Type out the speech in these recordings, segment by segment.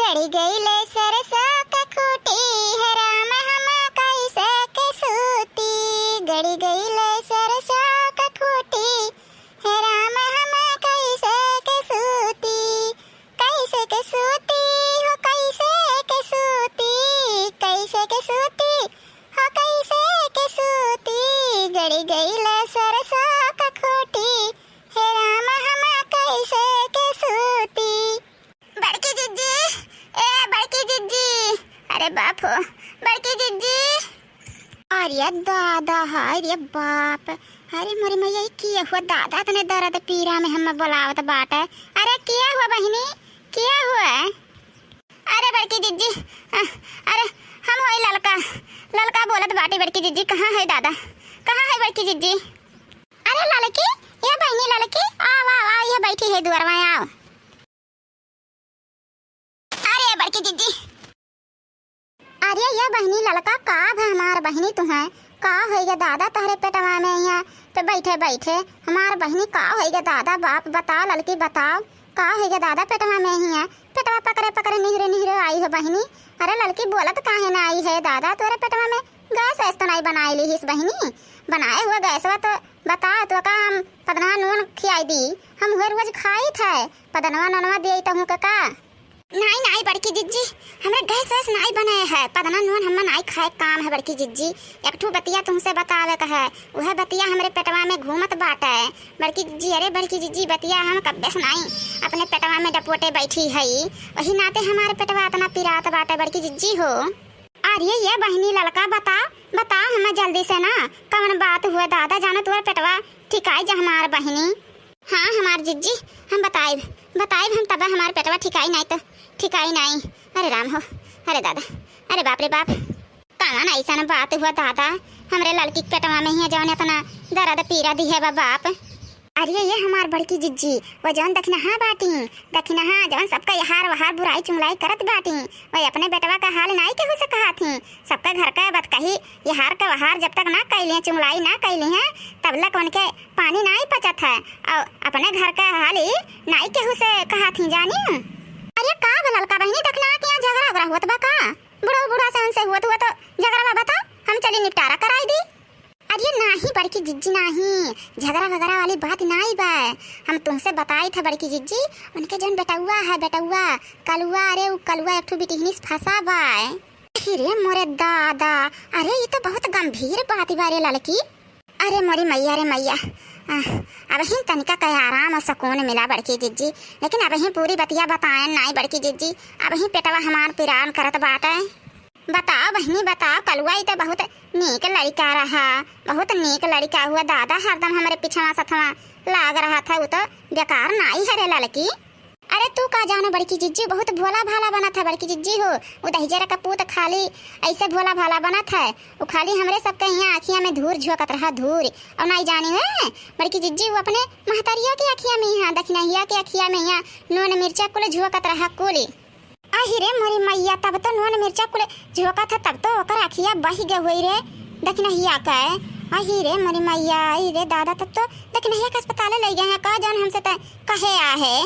गड़ी गईले सरसों का खूटी है राम हम कैसे के सूती। गड़ी गईले सरसों का खूटी है राम हम कैसे के सूती। कैसे के सूती हो कैसे के सूती। कैसे के सूती हो कैसे के सूती। गड़ी गईले सरसों का खूटी है राम हम कैसे के सूती। बड़की जिज्जी, ए बड़की जिज्जी, अरे बाप हो बड़की जिज्जी। अरे दादा अरे बाप, अरे मोरी मैया किया हुआ दादा तने दर्द पीरा में हम बुलावत बाट है। अरे किया हुआ बहनी किया हुआ है। अरे बड़की जिज्जी अरे हम हो ललका ललका बोलत बाटी। बड़की जिज्जी कहाँ है दादा, कहाँ है बड़की जिज्जी। अरे ललकी ये बहनी ललकी आओ आओ आओ, ये बैठी है दुआर में आओ। अरे बड़की जिज्जी, अरे ये बहनी ललका का है हमार बहनी तुम्हें का है दादा तहरे पेटवा में यहाँ पे बैठे बैठे हमार बहनी का है दादा। बाप बताओ ललकी बताओ का है दादा पेटवा में ही है। पेटवा पकड़े पकड़े निहरे निहरे आई है बहनी। अरे ललकी बोलत काहे ना आई है दादा तोरे पेटवा में गैस ऐस तो नहीं बनाई ली इस बहनी। बनाए हुआ गैसवा तो बता तो का हम पदनवा नून खियाई दी। हम हुए रोज खाई थे पदनवा ननवा दिए तो हूँ का नहीं नहीं बड़की जिज्जी हमरे गैस वैस नहीं बने है। पदना नून हम नहीं खाए काम है बड़की जिज्जी। एक ठू बतिया तुमसे बतावे का है, वह बतिया हमरे पेटवा में घूमत बाट है बड़की जिज्जी। अरे बड़की जिज्जी बतिया हम कब्बे सुनाई अपने पेटवा में डपोटे बैठी है, वही नाते हमारे पेटवा इतना पिरात बाट है बड़की जिज्जी हो। अरे ये बहनी लड़का बता बता हमें जल्दी से ना कौन बात हुआ दादा जानो तुम्हारे पेटवा ठिकाई जा हमार बहनी। हाँ हमार जिज्जी हम बताए हम तब हमारे पेटवा ठिकाई नहीं तो ठिकाई नहीं। अरे राम हो अरे दादा अरे बाप रे बाप कौन ऐसा न बात हुआ दादा हमरे लड़की के पेटवा में ही जौन इतना दर्द पीरा दी है बाप। अरे ये हमार बड़की जिज्जी वो जौन दखनहा बाटी दखनहा जौन सबका यहार वहार बुराई चुमलाई करत बाटी वही अपने बेटवा का हाल नहीं केहू से कहा थी। सबका घर का बात कही यहार का वहार जब तक ना कैली चुमलाई ना कैली है तब तक उनके पानी नहीं पचत है और अपने घर का हाल नहीं केहू से कहा थी जानी। अरे का ललका बहनी दखना के यहाँ झगड़ा उगड़ा हुआ बा का बुढ़ा बुढ़ा से उनसे हुआ तो झगड़ा बता हम चली निपटारा कराई दी। अरे नहीं बड़की जिज्जी नहीं झगड़ा वगैरह वाली बात नहीं बा। हम तुमसे बताई था बड़की जिज्जी उनके जन बेटुआ है बेटुआ कलुआ। अरे वो कलुआ एक ठो बिटिहनी फंसा बा। अरे मोरे दादा अरे ये तो बहुत गंभीर बात बारे लड़की। अरे मोरी मैया रे मैया अब ही तनिका कह आराम और सुकून मिला बड़की जिज्जी, लेकिन अब ही पूरी बतिया बताए नहीं बड़की जिज्जी। अब ही पेटवा हमार पिरान करत बाटे। बताओ बहनी बताओ कलुआ तो बहुत नीक लड़का रहा बहुत नीक लड़का हुआ दादा हरदम हमारे पिछवा सथवा लाग रहा था वो तो बेकार नहीं है रे लड़की। अरे तू का जानो बड़की जिज्जी बहुत भोला भाला बना था बड़की जिज्जी हो। वो दहिजरा का पूत खाली ऐसे भोला भाला बना था वो खाली हमरे सबके यहाँ आँखिया में धूर झोंकत रहा धूर और नहीं जानी है बड़की जिज्जी वो अपने महतरिया की आँखिया में यहाँ दखनहिया की आँखिया में यहाँ नून मिर्चा कुल झोंकत रहा कुल। अरे मोरी मैया तब तो नून मिर्चा कुल झोंका था तब तो ओकर आँखिया बही गए हुई रे दखनहिया का। अरे मोरी मैया अरे दादा तब तो दखनहिया का अस्पताल ले गए हैं का जान हमसे तो कहे आ है।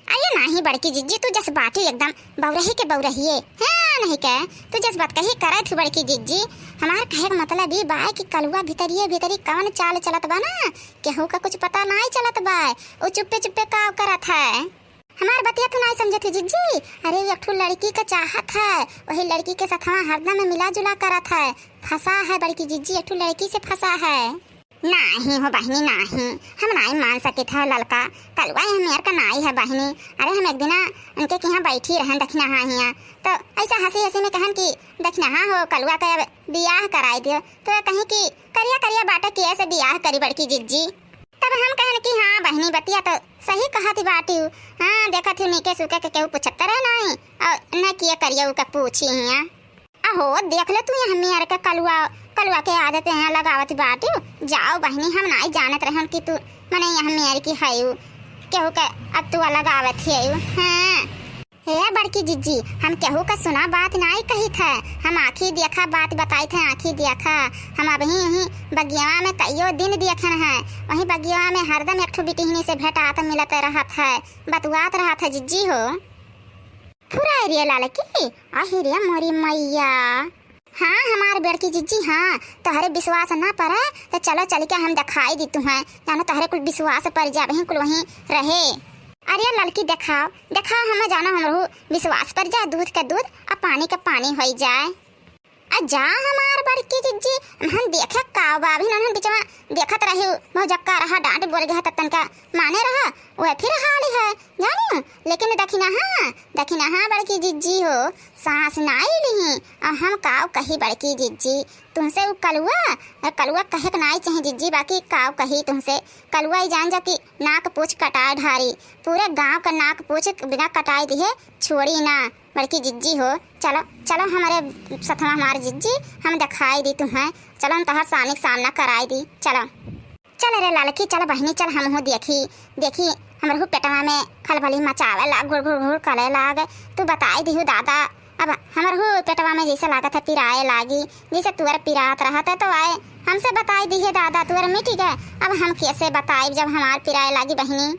अरे नहीं बड़की जिज्जी तू जस बात एकदम बौरही के बौरही है हाँ नहीं क्या तू जस बात कही करे थी बड़की जिज्जी। हमार कहे का मतलब ये बा कि कलुआ भीतरिए भीतरी कौन चाल चलत बा ना केहू का कुछ पता नहीं चलत बा। वो चुप्पे चुप्पे का करत है हमार बतिया तो नहीं समझे थी जिज्जी। अरे एक ठो लड़की का चाहत है वही लड़की के साथ हरदम में मिला जुला करत है फंसा है बड़की जिज्जी एक ठो लड़की से फंसा है। नहीं हो बहनी नहीं हम नहीं मान सके था ललका कलुआ मेर का नहीं है बहनी। अरे हम एक दिन उनके यहाँ बैठी रहन दखनहा यहाँ तो ऐसा हंसी हंसी में कहन कि दखनहा हो कलुआ का बियाह कराई दियो तो कहीं कि करिया करिया बाटा कि ऐसे बियाह करी बड़की जिज्जी। तब हम कहन कि हाँ बहनी बतिया तो सही कहा थी बाटी हाँ देखा थी नीके सुके के केहू पूछता रहे नहीं और न किया करिया का पूछी यहाँ। अहो देख ले तू यहाँ मेरे का कलुआ कलुआ के आदत यहाँ लगावत बाटी जाओ बहनी हम नहीं जानत रहन कि तू मने यहाँ मेरे की है केहू का अब तू लगावत है हाँ। हे बड़की जिज्जी हम केहू का सुना बात नहीं कही था हम आँखी देखा बात बताई थे आँखी देखा। हम अब यहीं बगिया में कईयों दिन देखन है वहीं बगिया में हरदम एक ठो बिटिहनी से भेटात मिलत रहा था बतुआत रहा था जिज्जी हो। पूरा एरिया लाल की आहिरिया मोरी मैया। हाँ हमार बड़की जीजी हाँ, तहरे विश्वास ना पड़े तो चलो चल के हम दिखाई दी तुम्हें, जानो तहरे कुल विश्वास पर जा वहीं कुल वहीं रहे। अरे लड़की दिखाओ दिखाओ, हमें जाना हमरो विश्वास पर जा, दूध का दूध और पानी का पानी हो जाए। जा हमार बड़की जीजी हम देखे का बाभी नन बीच में देखत रही बहुत जक्का रहा डांट बोल गया तन का माने रहा वो फिर हाली है जानियो। लेकिन दखिना हाँ बड़की जीजी हो सांस नाई ली और हम काव कही बड़की जीजी तुमसे कलुआ कहे के नाई चाहे जीजी, बाकी काव कही तुमसे कलुआ ही जान जा कि नाक पूछ कटाए ढारी, पूरे गांव का नाक पूछ बिना कटाए दिए छोड़ी ना बड़की जीजी हो। चलो चलो हमारे सथवा हमारे जीजी हम दिखाई दी तुम्हें, चलो हम तहर सामना कराई दी। चलो चल रे लालकी चल बहनी चल, हम हो देखी हमरे पेटवा में खलबली मचावे लाग गुड़ गुड़ गुड़ करे लाग। तू बताई दी दादा अब हमरे पेटवा में जैसे लागत है पिराए लागी, जैसे तुअर पिरात रहता है तो आए हमसे बताई दी है दादा तुअर मिट गए। अब हम कैसे बताए जब हमार पिराए लागी बहनी।